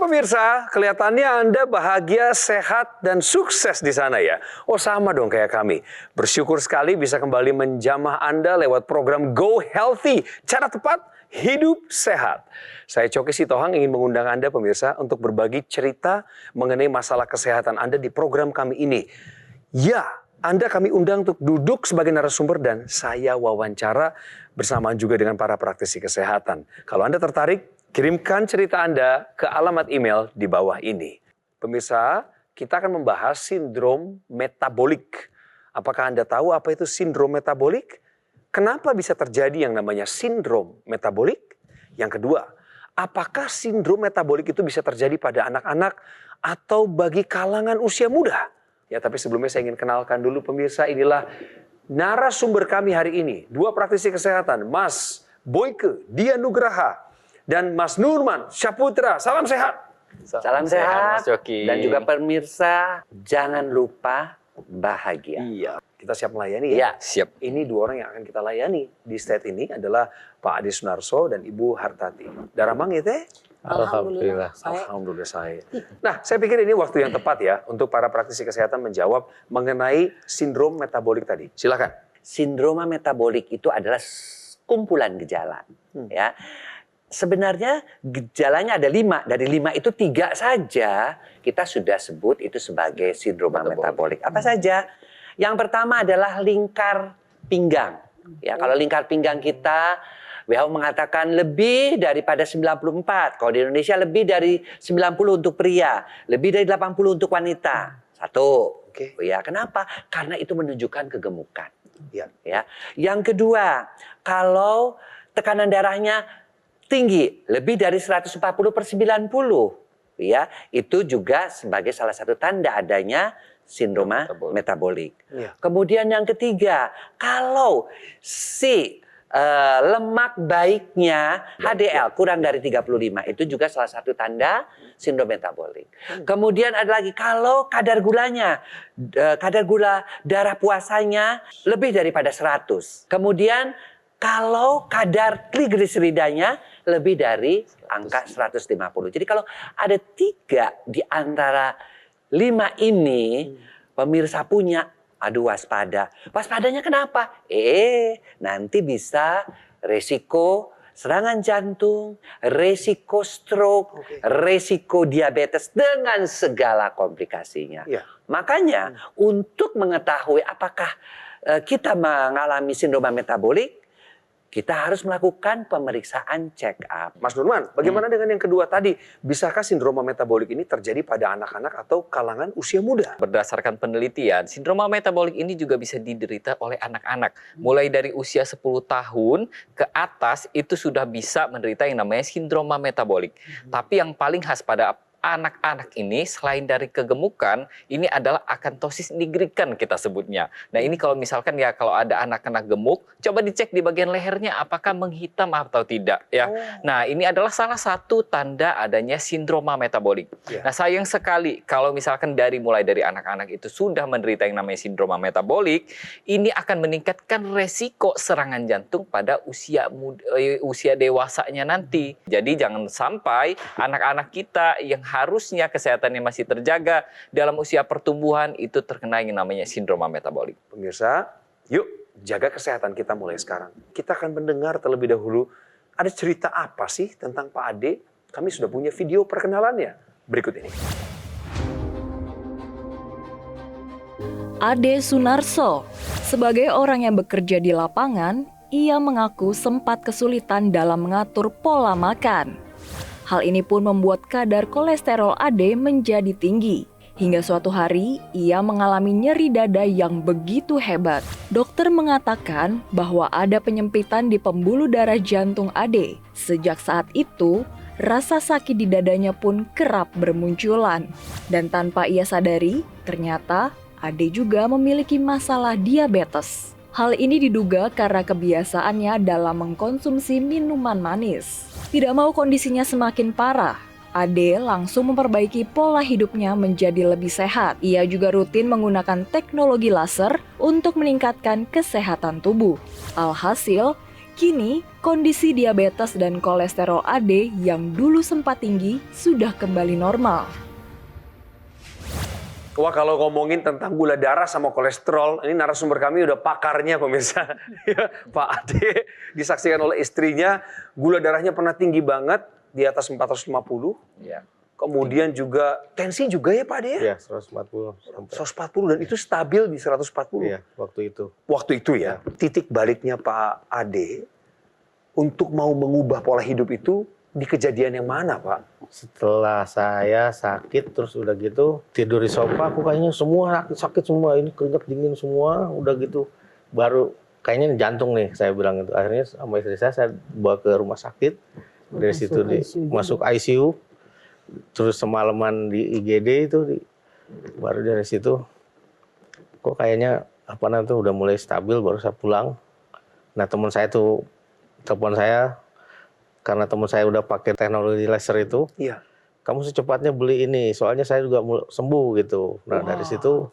pemirsa, kelihatannya Anda bahagia, sehat, dan sukses di sana ya. Oh sama dong kayak kami. Bersyukur sekali bisa kembali menjamah Anda lewat program Go Healthy. Cara tepat, hidup sehat. Saya Coki Sitohang ingin mengundang Anda pemirsa untuk berbagi cerita mengenai masalah kesehatan Anda di program kami ini. Ya, Anda kami undang untuk duduk sebagai narasumber dan saya wawancara bersamaan juga dengan para praktisi kesehatan. Kalau Anda tertarik, kirimkan cerita Anda ke alamat email di bawah ini. Pemirsa, kita akan membahas sindrom metabolik. Apakah Anda tahu apa itu sindrom metabolik? Kenapa bisa terjadi yang namanya sindrom metabolik? Yang kedua, apakah sindrom metabolik itu bisa terjadi pada anak-anak atau bagi kalangan usia muda? Ya, tapi sebelumnya saya ingin kenalkan dulu pemirsa, inilah narasumber kami hari ini. Dua praktisi kesehatan, Mas Boyke Dianugraha dan Mas Nurman Syaputra. Salam sehat. Salam sehat, Mas Coki. dan juga pemirsa jangan lupa bahagia. Iya, kita siap melayani ya. Ya, Siap. Ini dua orang yang akan kita layani di state ini adalah Pak Ade Sunarso dan Ibu Hartati. Daramang ya teh? Alhamdulillah. Alhamdulillah saya. Nah, saya pikir ini waktu yang tepat ya untuk para praktisi kesehatan menjawab mengenai sindrom metabolik tadi. Silakan. sindroma metabolik itu adalah kumpulan gejala. Ya, sebenarnya gejalanya ada 5. Dari 5 itu 3 saja kita sudah sebut itu sebagai sindroma metabolik. Apa saja? Yang pertama adalah lingkar pinggang. Ya, kalau lingkar pinggang kita WHO mengatakan lebih daripada 94. Kalau di Indonesia lebih dari 90 untuk pria, lebih dari 80 untuk wanita. 1. Oke. Ya, kenapa? Karena itu menunjukkan kegemukan. Ya. Ya. Yang kedua, kalau tekanan darahnya tinggi, lebih dari 140/90, ya, itu juga sebagai salah satu tanda adanya sindroma metabolik. Ya. Kemudian yang ketiga, kalau si lemak baiknya HDL kurang dari 35, itu juga salah satu tanda sindrom metabolik. Kemudian ada lagi kalau kadar gulanya, kadar gula darah puasanya lebih daripada 100. Kemudian kalau kadar trigliseridanya lebih dari angka 150. Jadi kalau ada 3 di antara 5 ini, pemirsa punya, aduh waspada. Waspadanya kenapa? Nanti bisa resiko serangan jantung, resiko stroke, resiko diabetes dengan segala komplikasinya. Ya. Makanya untuk mengetahui apakah kita mengalami sindroma metabolik, kita harus melakukan pemeriksaan check up. Mas Nurman, bagaimana dengan yang kedua tadi? Bisakah sindroma metabolik ini terjadi pada anak-anak atau kalangan usia muda? Berdasarkan penelitian, sindroma metabolik ini juga bisa diderita oleh anak-anak. Mulai dari usia 10 tahun ke atas itu sudah bisa menderita yang namanya sindroma metabolik. Tapi yang paling khas pada anak-anak ini selain dari kegemukan, ini adalah akantosis nigrikan kita sebutnya. Nah ini kalau misalkan ya kalau ada anak-anak gemuk, coba dicek di bagian lehernya apakah menghitam atau tidak ya. Nah ini adalah salah satu tanda adanya sindroma metabolik. Nah sayang sekali kalau misalkan mulai dari anak-anak itu sudah menderita yang namanya sindroma metabolik, ini akan meningkatkan resiko serangan jantung pada usia dewasanya nanti. Jadi jangan sampai anak-anak kita yang harusnya kesehatannya masih terjaga dalam usia pertumbuhan itu terkena yang namanya sindroma metabolik. Pemirsa, yuk jaga kesehatan kita mulai sekarang. Kita akan mendengar terlebih dahulu ada cerita apa sih tentang Pak Ade. Kami sudah punya video perkenalannya. Berikut ini. Ade Sunarso, sebagai orang yang bekerja di lapangan, ia mengaku sempat kesulitan dalam mengatur pola makan. Hal ini pun membuat kadar kolesterol Ade menjadi tinggi. Hingga suatu hari, ia mengalami nyeri dada yang begitu hebat. Dokter mengatakan bahwa ada penyempitan di pembuluh darah jantung Ade. Sejak saat itu, rasa sakit di dadanya pun kerap bermunculan. Dan tanpa ia sadari, ternyata Ade juga memiliki masalah diabetes. Hal ini diduga karena kebiasaannya dalam mengkonsumsi minuman manis. Tidak mau kondisinya semakin parah, Ade langsung memperbaiki pola hidupnya menjadi lebih sehat. Ia juga rutin menggunakan teknologi laser untuk meningkatkan kesehatan tubuh. Alhasil, Kini, kondisi diabetes dan kolesterol AD yang dulu sempat tinggi sudah kembali normal. Wah, kalau ngomongin tentang gula darah sama kolesterol, ini narasumber kami udah pakarnya pemirsa. Ya, Pak Ade disaksikan oleh istrinya, gula darahnya pernah tinggi banget di atas 450. Ya. Kemudian juga tensi juga ya Pak Ade ya? Iya, 140 sampai. 140 dan itu stabil di 140. Iya, waktu itu. Waktu itu ya. Titik baliknya Pak Ade untuk mau mengubah pola hidup itu di kejadian yang mana Pak? Setelah saya sakit terus udah gitu tidur di sofa, aku kayaknya semua sakit semua, ini keringat dingin semua, udah gitu baru kayaknya jantung nih saya bilang itu. Akhirnya sama istri saya bawa ke rumah sakit, dari situ masuk ICU, terus semalaman di IGD itu baru dari situ kok kayaknya apa namanya tuh udah mulai stabil, baru saya pulang. Nah teman saya tuh telepon saya karena teman saya udah pakai teknologi laser itu. Iya. Kamu secepatnya beli ini, soalnya saya juga sembuh gitu. Nah dari situ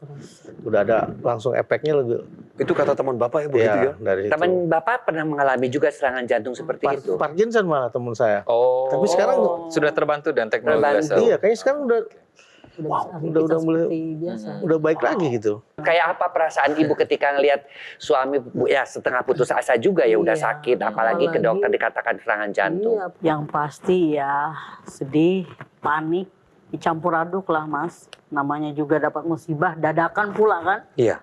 udah ada langsung efeknya lebih. Itu kata teman Bapak ya begitu ya? Dari situ. Teman Bapak pernah mengalami juga serangan jantung seperti itu? Parkinson malah teman saya. Oh. Tapi sekarang sudah terbantu dan teknologi Terbantu. laser. iya, kayaknya sekarang udah mulai udah baik lagi gitu. Kayak apa perasaan ibu ketika ngelihat suami ya setengah putus asa juga ya udah Iya, sakit, apalagi ke dokter dikatakan serangan jantung. Iya, yang pasti ya sedih, panik, dicampur aduk lah Mas. Namanya juga dapat musibah, dadakan pula kan. Iya.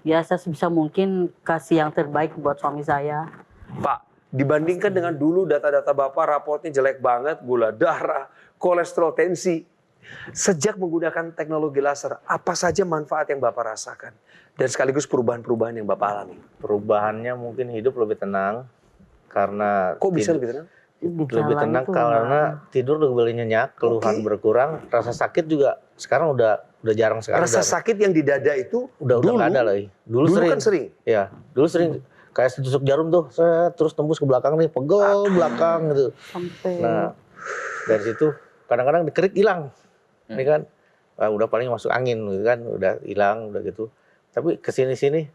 Ya saya sebisa mungkin kasih yang terbaik buat suami saya. Pak, dibandingkan dengan dulu data-data Bapak rapotnya jelek banget, gula darah, kolesterol, tensi. Sejak menggunakan teknologi laser, apa saja manfaat yang Bapak rasakan? Dan sekaligus perubahan-perubahan yang Bapak alami? Perubahannya mungkin hidup lebih tenang karena Kok bisa lebih tenang? lebih tenang karena tidur lebih nyenyak, keluhan berkurang, rasa sakit juga sekarang udah jarang sekali. Rasa sakit yang di dada itu udah dulu nggak ada lagi. Dulu kan sering. Ya, dulu sering kayak tusuk jarum tuh, terus tembus ke belakang nih, pegel belakang gitu. Sampai Nah, dari situ kadang-kadang dikerik hilang. Ini kan udah paling masuk angin gitu kan, udah hilang udah gitu. Tapi kesini-sini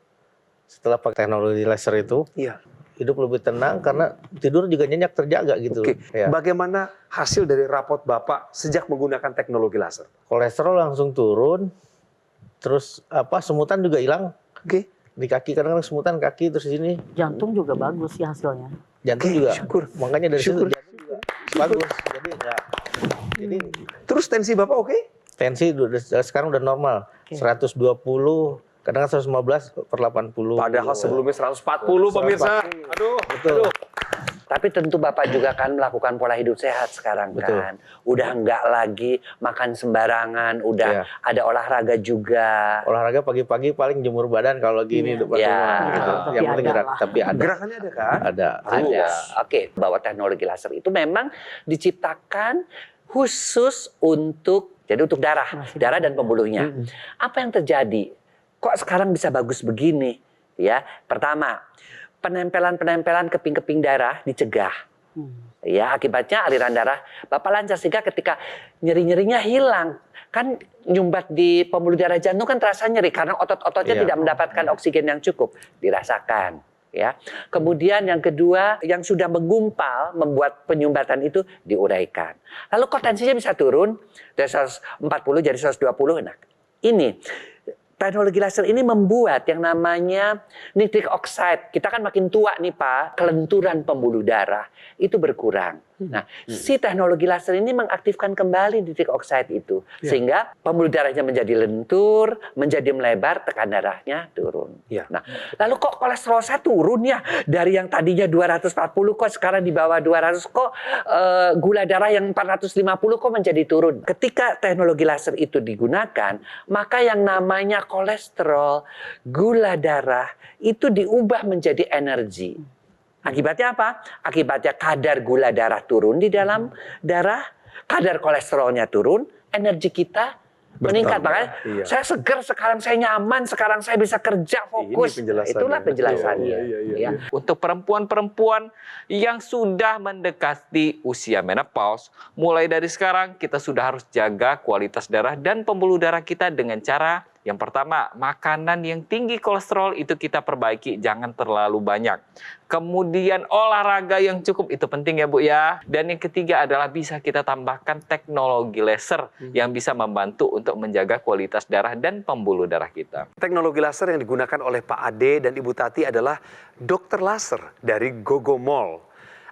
setelah pakai teknologi laser itu, Iya. hidup lebih tenang karena tidur juga nyenyak terjaga gitu. Oke. Ya. Bagaimana hasil dari rapot Bapak sejak menggunakan teknologi laser? Kolesterol langsung turun, terus semutan juga hilang. Oke. Di kaki kadang-kadang semutan kaki terus di sini. jantung juga bagus sih hasilnya. Jantung Oke, juga. syukur. Makanya dari Syukur. situ jantung juga bagus. Jadi Terus tensi Bapak oke? tensi sekarang udah normal. 120, kadang-kadang 115/80. Padahal sebelumnya 140 pemirsa. Aduh. Betul. Tapi tentu Bapak juga kan melakukan pola hidup sehat sekarang Betul. kan. Udah enggak lagi makan sembarangan, udah Iya. ada olahraga juga. Olahraga pagi-pagi paling jemur badan kalau lagi ini depan Iya. rumah gitu. Tapi Yang penting ada gerak, lah. tapi ada. Gerakannya ada kan? Ada. Ada. Oke, bahwa teknologi laser itu memang diciptakan khusus untuk darah dan pembuluhnya. Apa yang terjadi? Kok sekarang bisa bagus begini? Ya, pertama, penempelan keping-keping darah dicegah. Ya, akibatnya aliran darah Bapak lancar sehingga ketika nyeri-nyerinya hilang. Kan nyumbat di pembuluh darah jantung kan terasa nyeri karena otot-ototnya Iya. tidak mendapatkan oksigen yang cukup. Dirasakan. Ya. Kemudian yang kedua, yang sudah menggumpal membuat penyumbatan itu diuraikan. Lalu kok tensinya bisa turun dari 140 jadi 120. Nah, ini teknologi laser ini membuat yang namanya nitric oxide. Kita kan makin tua nih Pak, kelenturan pembuluh darah itu berkurang. Nah, si teknologi laser ini mengaktifkan kembali nitric oxide itu. Sehingga pembuluh darahnya menjadi lentur, menjadi melebar, tekan darahnya turun. Iya. Nah, lalu kok kolesterol saya turun ya? Dari yang tadinya 240 kok sekarang di bawah 200 kok gula darah yang 450 kok menjadi turun. Ketika teknologi laser itu digunakan, maka yang namanya kolesterol, gula darah itu diubah menjadi energi. Akibatnya apa? Akibatnya kadar gula darah turun di dalam darah, kadar kolesterolnya turun, energi kita meningkat. Makanya Iya. saya seger sekarang, saya nyaman sekarang, saya bisa kerja fokus. Ini penjelasannya. Itulah penjelasannya. Iya. Ya. Untuk perempuan-perempuan yang sudah mendekati usia menopause, mulai dari sekarang kita sudah harus jaga kualitas darah dan pembuluh darah kita dengan cara Yang pertama, makanan yang tinggi kolesterol itu kita perbaiki, jangan terlalu banyak. Kemudian olahraga yang cukup, itu penting ya Bu ya. Dan yang ketiga adalah bisa kita tambahkan teknologi laser yang bisa membantu untuk menjaga kualitas darah dan pembuluh darah kita. Teknologi laser yang digunakan oleh Pak Ade dan Ibu Tati adalah dokter laser dari Gogomol.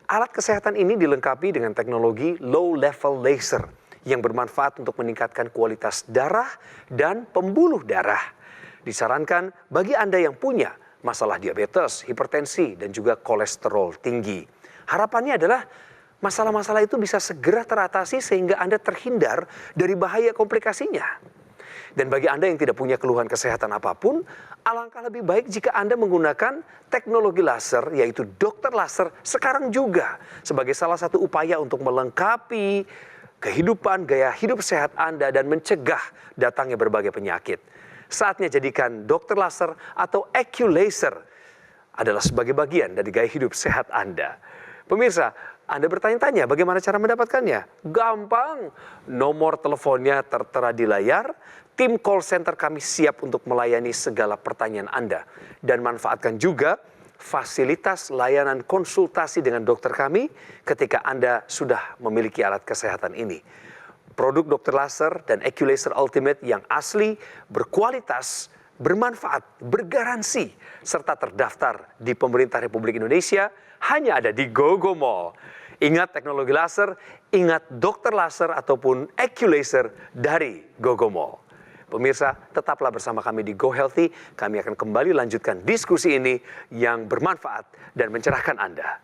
Alat kesehatan ini dilengkapi dengan teknologi low level laser yang bermanfaat untuk meningkatkan kualitas darah dan pembuluh darah. Disarankan bagi Anda yang punya masalah diabetes, hipertensi, dan juga kolesterol tinggi. Harapannya adalah masalah-masalah itu bisa segera teratasi sehingga Anda terhindar dari bahaya komplikasinya. Dan bagi Anda yang tidak punya keluhan kesehatan apapun, alangkah lebih baik jika Anda menggunakan teknologi laser, yaitu dokter laser sekarang juga sebagai salah satu upaya untuk melengkapi kehidupan gaya hidup sehat Anda dan mencegah datangnya berbagai penyakit. Saatnya jadikan dokter laser atau AccuLaser adalah sebagai bagian dari gaya hidup sehat Anda. Pemirsa, Anda bertanya-tanya bagaimana cara mendapatkannya? Gampang, nomor teleponnya tertera di layar. Tim call center kami siap untuk melayani segala pertanyaan Anda. Dan manfaatkan juga fasilitas layanan konsultasi dengan dokter kami ketika Anda sudah memiliki alat kesehatan ini. Produk dokter laser dan AccuLaser Ultimate yang asli, berkualitas, bermanfaat, bergaransi, serta terdaftar di pemerintah Republik Indonesia hanya ada di Gogomol. Ingat teknologi laser, ingat dokter laser ataupun AccuLaser dari Gogomol. Pemirsa, tetaplah bersama kami di Go Healthy. Kami akan kembali lanjutkan diskusi ini yang bermanfaat dan mencerahkan Anda.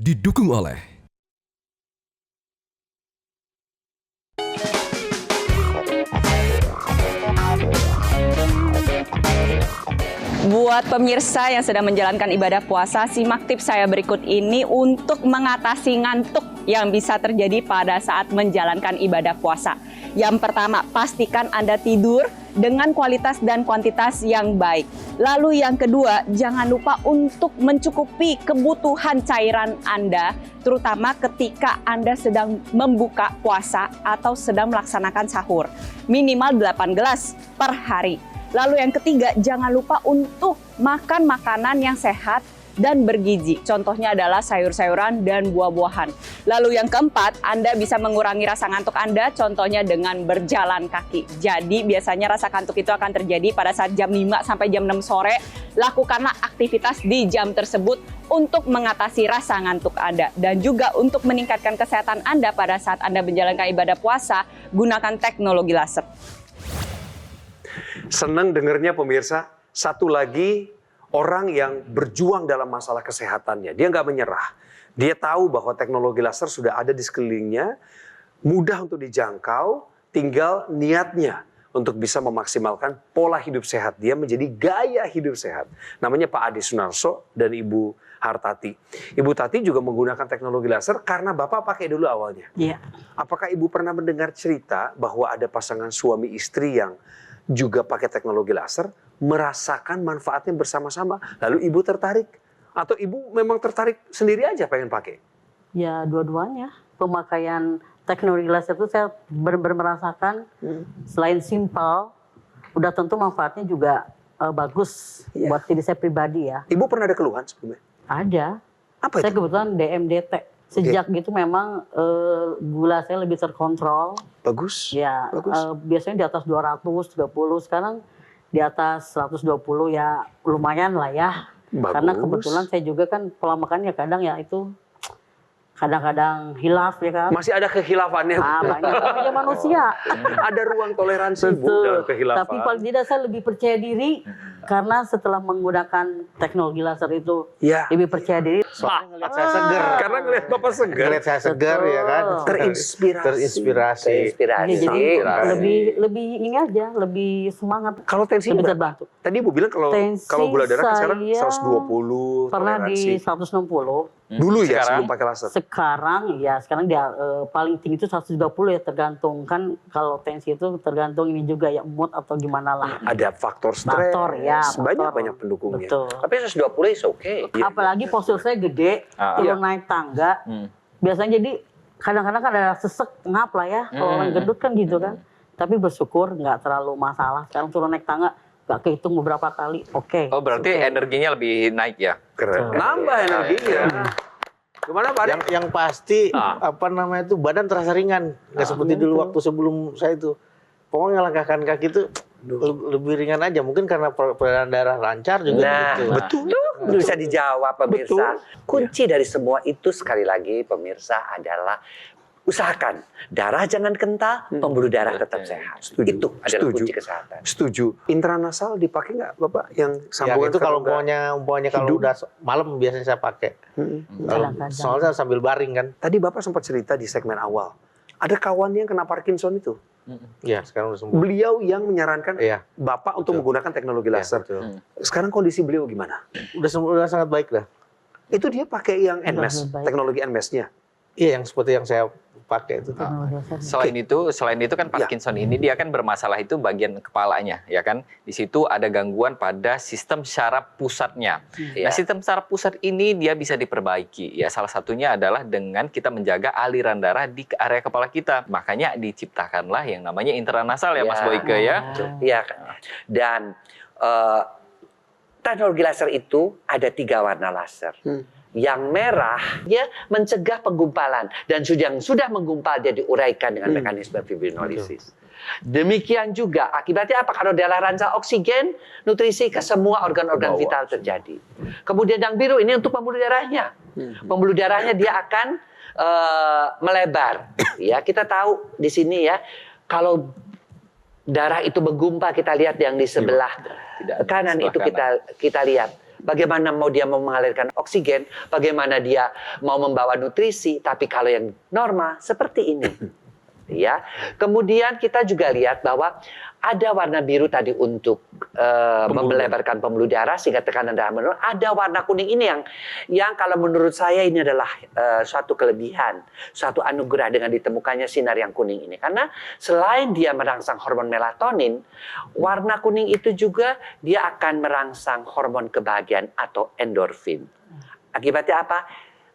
Didukung oleh Buat pemirsa yang sedang menjalankan ibadah puasa, simak tips saya berikut ini untuk mengatasi ngantuk yang bisa terjadi pada saat menjalankan ibadah puasa. Yang pertama, pastikan Anda tidur dengan kualitas dan kuantitas yang baik. Lalu yang kedua, jangan lupa untuk mencukupi kebutuhan cairan Anda, terutama ketika Anda sedang membuka puasa atau sedang melaksanakan sahur. Minimal 8 gelas per hari. Lalu yang ketiga, jangan lupa untuk makan makanan yang sehat dan bergizi. Contohnya adalah sayur-sayuran dan buah-buahan. Lalu yang keempat, Anda bisa mengurangi rasa ngantuk Anda, contohnya dengan berjalan kaki. Jadi biasanya rasa ngantuk itu akan terjadi pada saat jam 5 sampai jam 6 sore. Lakukanlah aktivitas di jam tersebut untuk mengatasi rasa ngantuk Anda. Dan juga untuk meningkatkan kesehatan Anda pada saat Anda menjalankan ibadah puasa, gunakan teknologi laser. Senang dengernya pemirsa, satu lagi orang yang berjuang dalam masalah kesehatannya. Dia nggak menyerah. Dia tahu bahwa teknologi laser sudah ada di sekelilingnya, mudah untuk dijangkau, tinggal niatnya untuk bisa memaksimalkan pola hidup sehat dia menjadi gaya hidup sehat. Namanya Pak Ade Sunarso dan Ibu Hartati. Ibu Tati juga menggunakan teknologi laser karena Bapak pakai dulu awalnya. Iya. Apakah Ibu pernah mendengar cerita bahwa ada pasangan suami istri yang juga pakai teknologi laser, merasakan manfaatnya bersama-sama, lalu Ibu tertarik? Atau Ibu memang tertarik sendiri aja pengen pakai? Ya, dua-duanya. Pemakaian teknologi laser itu saya benar-benar merasakan selain simpel, udah tentu manfaatnya juga bagus buat diri saya pribadi ya. Ibu pernah ada keluhan sebelumnya? Ada. Apa Saya itu? kebetulan DMDT. Sejak gitu memang gula saya lebih terkontrol. Bagus. Ya, Bagus. biasanya di atas 230, sekarang di atas 120 ya lumayan lah ya. Bagus. Karena kebetulan saya juga kan pola makannya kadang ya itu kadang-kadang hilaf ya kan. Masih ada kehilafannya. Banyak namanya manusia. Ada ruang toleransi Bu dalam kehilafan. Tapi paling tidak saya lebih percaya diri karena setelah menggunakan teknologi laser itu Ya. lebih percaya diri. Soalnya ngeliat saya seger. Karena ngelihat Bapak segar. Ngeliat saya seger ya kan. Terinspirasi. Terinspirasi. Inspirasi. Ya, jadi Inspirasi. lebih ini aja, lebih semangat. Kalau tensi Lebih berapa? terbantu. Tadi Ibu bilang Tensi kalau gula darah kan sekarang saya 120 Pernah toleransi. di 160. Dulu ya Sekarang? sebelum pakai laser. Sekarang dia paling tinggi itu 120 ya, tergantung kan kalau tensi itu tergantung ini juga ya mood atau gimana lah. Ada faktor stres. Faktor, ya, Banyak pendukungnya. Betul. Tapi 120 is oke. Iya. Apalagi postur saya gede, turun naik tangga. Biasanya jadi kadang-kadang kan ada sesek ngap lah ya, kalau orang gendut kan gitu kan. Tapi bersyukur nggak terlalu masalah. Sekarang turun naik tangga nggak kehitung beberapa kali, oke. Oh berarti energinya lebih naik ya? Keren. Nambah energinya. Gimana Pak Ade? Yang pasti apa namanya itu badan terasa ringan, nggak seperti dulu waktu sebelum saya itu. Pokoknya langkahkan kaki itu lebih ringan aja, mungkin karena peredaran darah lancar juga. Nah, gitu. betul. Bisa dijawab pemirsa. Kunci dari semua itu sekali lagi pemirsa adalah usahakan darah jangan kental, pembuluh darah tetap sehat. Setuju. Itu adalah kunci kesehatan. Setuju. Intranasal dipakai nggak Bapak? Yang Yang sambungan itu kalau kerongga umpamanya kalau udah malam biasanya saya pakai. Kalau soalnya sambil baring kan. Tadi Bapak sempat cerita di segmen awal. Ada kawan yang kena Parkinson itu. Iya, sekarang udah sembuh. Beliau yang menyarankan Iya. Bapak untuk menggunakan teknologi Iya, laser. betul. Sekarang kondisi beliau gimana? Udah sangat baik lah. Itu dia pakai yang NMES, baik. teknologi NMES-nya. Iya, yang seperti yang saya pakai itu. Selain itu kan Parkinson ini dia kan bermasalah itu bagian kepalanya, ya kan? Di situ ada gangguan pada sistem saraf pusatnya. Nah, sistem saraf pusat ini dia bisa diperbaiki. Ya, salah satunya adalah dengan kita menjaga aliran darah di area kepala kita. Makanya diciptakanlah yang namanya intranasal ya, Mas Boyke ya. Iya kan. Dan teknologi laser itu ada 3 warna laser. Yang merah dia mencegah penggumpalan dan yang sudah menggumpal dia diuraikan dengan mekanisme fibrinolisis. Demikian juga akibatnya apa? Kalau darah rancang oksigen, nutrisi ke semua organ-organ vital terjadi. Kemudian yang biru ini untuk pembuluh darahnya. Pembuluh darahnya dia akan melebar. Ya, kita tahu di sini ya, kalau darah itu menggumpal, kita lihat yang di sebelah kanan itu kita lihat. Bagaimana mau dia mau mengalirkan oksigen, bagaimana dia mau membawa nutrisi, tapi kalau yang normal seperti ini. Ya. Kemudian kita juga lihat bahwa ada warna biru tadi untuk melebarkan pembuluh darah sehingga tekanan darah menurun. Ada warna kuning ini yang kalau menurut saya ini adalah suatu kelebihan, suatu anugerah dengan ditemukannya sinar yang kuning ini. Karena selain dia merangsang hormon melatonin, warna kuning itu juga dia akan merangsang hormon kebahagiaan atau endorfin. Akibatnya apa?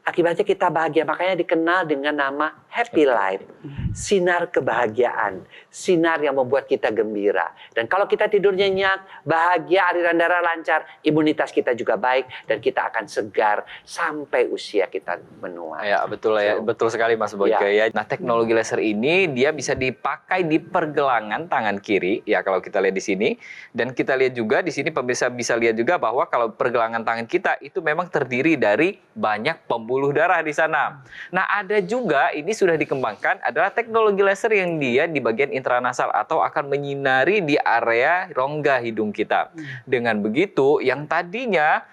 Akibatnya kita bahagia, makanya dikenal dengan nama happy life. Sinar kebahagiaan, sinar yang membuat kita gembira. Dan kalau kita tidur nyenyak, bahagia, aliran darah lancar, imunitas kita juga baik, dan kita akan segar sampai usia kita menua. Ya, betul ya. Betul sekali Mas Boyke ya. Nah, teknologi laser ini dia bisa dipakai di pergelangan tangan kiri ya kalau kita lihat di sini. Dan kita lihat juga di sini pemirsa bisa lihat juga bahwa kalau pergelangan tangan kita itu memang terdiri dari banyak pembuluh darah di sana. Nah, ada juga ini sudah dikembangkan adalah teknologi laser yang dia di bagian intranasal atau akan menyinari di area rongga hidung kita. Dengan begitu, yang tadinya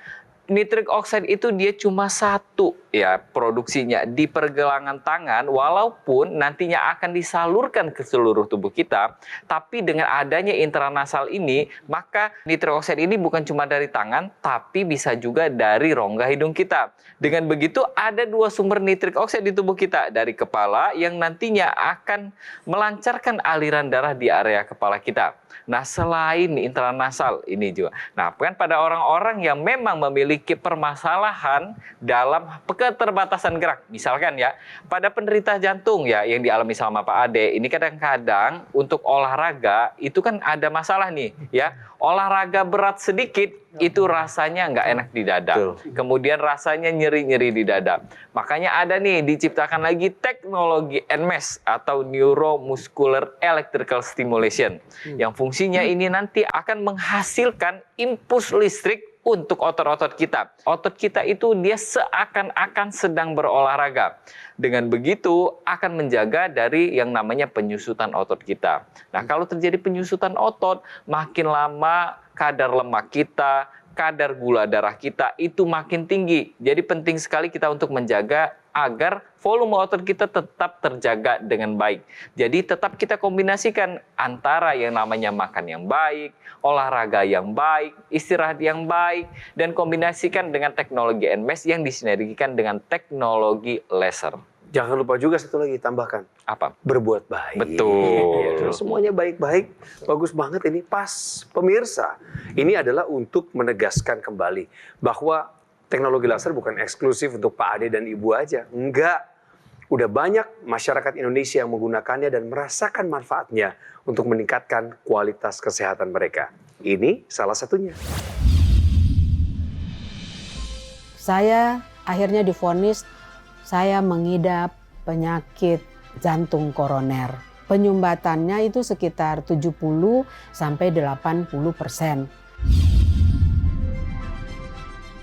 nitric oxide itu dia cuma 1 ya produksinya di pergelangan tangan, walaupun nantinya akan disalurkan ke seluruh tubuh kita, tapi dengan adanya intranasal ini, maka nitric oxide ini bukan cuma dari tangan, tapi bisa juga dari rongga hidung kita. Dengan begitu ada 2 sumber nitric oxide di tubuh kita, dari kepala yang nantinya akan melancarkan aliran darah di area kepala kita. Nah, selain intranasal ini juga. Nah, kan pada orang-orang yang memang memiliki permasalahan dalam keterbatasan gerak. Misalkan ya, pada penderita jantung ya yang dialami sama Pak Ade, ini kadang-kadang untuk olahraga itu kan ada masalah nih ya. Olahraga berat sedikit itu rasanya nggak enak di dada. Kemudian rasanya nyeri-nyeri di dada. Makanya ada nih diciptakan lagi teknologi NMES atau Neuromuscular Electrical Stimulation. Yang fungsinya ini nanti akan menghasilkan impuls listrik untuk otot-otot kita. Otot kita itu dia seakan-akan sedang berolahraga. Dengan begitu akan menjaga dari yang namanya penyusutan otot kita. Nah, kalau terjadi penyusutan otot, makin lama kadar lemak kita, kadar gula darah kita itu makin tinggi. Jadi penting sekali kita untuk menjaga agar volume otot kita tetap terjaga dengan baik. Jadi tetap kita kombinasikan antara yang namanya makan yang baik, olahraga yang baik, istirahat yang baik, dan kombinasikan dengan teknologi NMES yang disinergikan dengan teknologi laser. Jangan lupa juga satu lagi tambahkan. Apa? Berbuat baik. Betul. Ya, semuanya baik-baik. Bagus banget ini. Pas pemirsa. Ini adalah untuk menegaskan kembali bahwa teknologi laser bukan eksklusif untuk Pak Ade dan Ibu aja. Enggak. Udah banyak masyarakat Indonesia yang menggunakannya dan merasakan manfaatnya untuk meningkatkan kualitas kesehatan mereka. Ini salah satunya. Saya akhirnya divonis saya mengidap penyakit jantung koroner. Penyumbatannya itu sekitar 70 sampai 80%.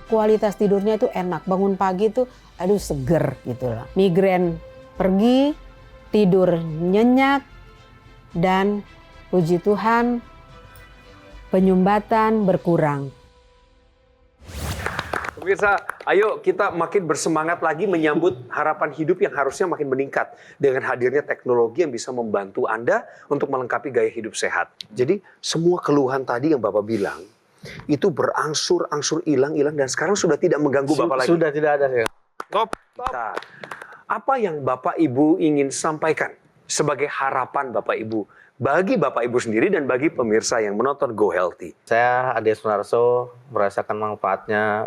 Kualitas tidurnya itu enak, bangun pagi itu aduh seger gitu lah. Migrain pergi, tidur nyenyak, dan puji Tuhan penyumbatan berkurang. Pemirsa, ayo kita makin bersemangat lagi menyambut harapan hidup yang harusnya makin meningkat dengan hadirnya teknologi yang bisa membantu Anda untuk melengkapi gaya hidup sehat. Jadi semua keluhan tadi yang Bapak bilang itu berangsur-angsur hilang dan sekarang sudah tidak mengganggu Bapak lagi. Sudah tidak ada ya. Top. Apa yang Bapak Ibu ingin sampaikan sebagai harapan Bapak Ibu bagi Bapak Ibu sendiri dan bagi pemirsa yang menonton Go Healthy? Saya Ade Sunarso merasakan manfaatnya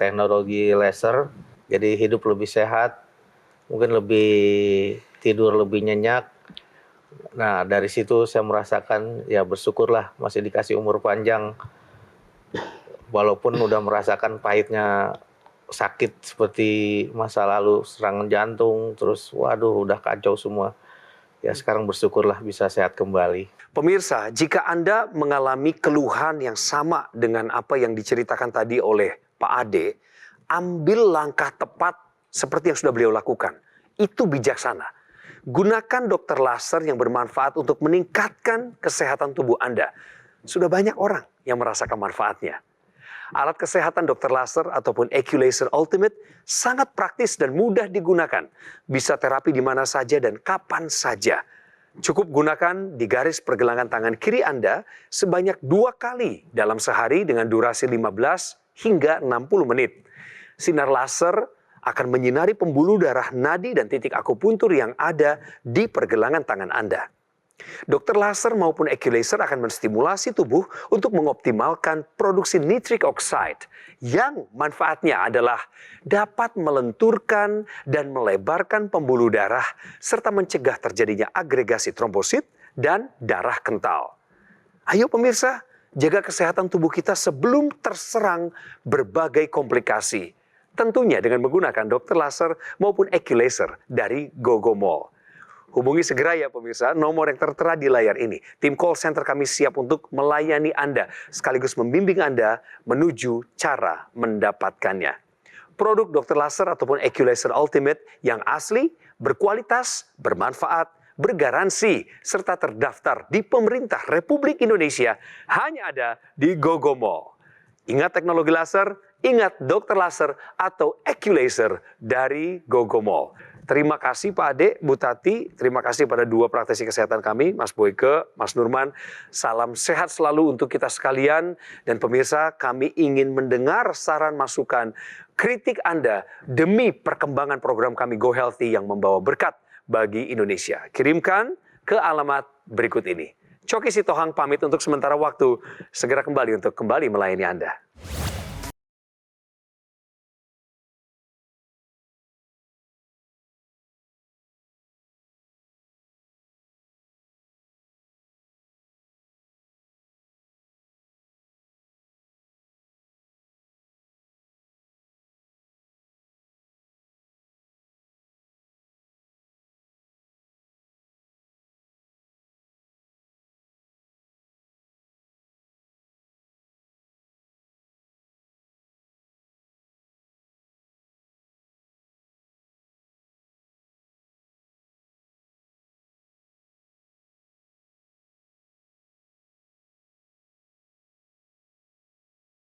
teknologi laser. Jadi hidup lebih sehat, mungkin lebih tidur lebih nyenyak. Nah dari situ saya merasakan ya bersyukurlah masih dikasih umur panjang. Walaupun udah merasakan pahitnya sakit seperti masa lalu serangan jantung, terus waduh udah kacau semua. Ya sekarang bersyukurlah bisa sehat kembali. Pemirsa, jika Anda mengalami keluhan yang sama dengan apa yang diceritakan tadi oleh Pak Ade, ambil langkah tepat seperti yang sudah beliau lakukan. Itu bijaksana. Gunakan dokter laser yang bermanfaat untuk meningkatkan kesehatan tubuh Anda. Sudah banyak orang yang merasakan manfaatnya. Alat kesehatan dokter laser ataupun AccuLaser Ultimate sangat praktis dan mudah digunakan. Bisa terapi di mana saja dan kapan saja. Cukup gunakan di garis pergelangan tangan kiri Anda sebanyak 2 kali dalam sehari dengan durasi 15 hingga 60 menit. Sinar laser akan menyinari pembuluh darah, nadi dan titik akupuntur yang ada di pergelangan tangan Anda. Dokter laser maupun AccuLaser akan menstimulasi tubuh untuk mengoptimalkan produksi nitric oxide yang manfaatnya adalah dapat melenturkan dan melebarkan pembuluh darah serta mencegah terjadinya agregasi trombosit dan darah kental. Ayo pemirsa, jaga kesehatan tubuh kita sebelum terserang berbagai komplikasi. Tentunya dengan menggunakan dokter laser maupun AccuLaser dari GoGoMall. Hubungi segera ya pemirsa, nomor yang tertera di layar ini. Tim call center kami siap untuk melayani Anda, sekaligus membimbing Anda menuju cara mendapatkannya. Produk dokter laser ataupun AccuLaser Ultimate yang asli, berkualitas, bermanfaat, bergaransi, serta terdaftar di pemerintah Republik Indonesia hanya ada di GoGoMall. Ingat teknologi laser, ingat dokter laser atau AccuLaser dari GoGoMall. Terima kasih Pak Ade, Bu Tati, terima kasih pada 2 praktisi kesehatan kami, Mas Boyke, Mas Nurman. Salam sehat selalu untuk kita sekalian. Dan pemirsa, kami ingin mendengar saran masukan, kritik Anda demi perkembangan program kami Go Healthy yang membawa berkat bagi Indonesia. Kirimkan ke alamat berikut ini. Coki Sitohang pamit untuk sementara waktu, segera kembali untuk kembali melayani Anda.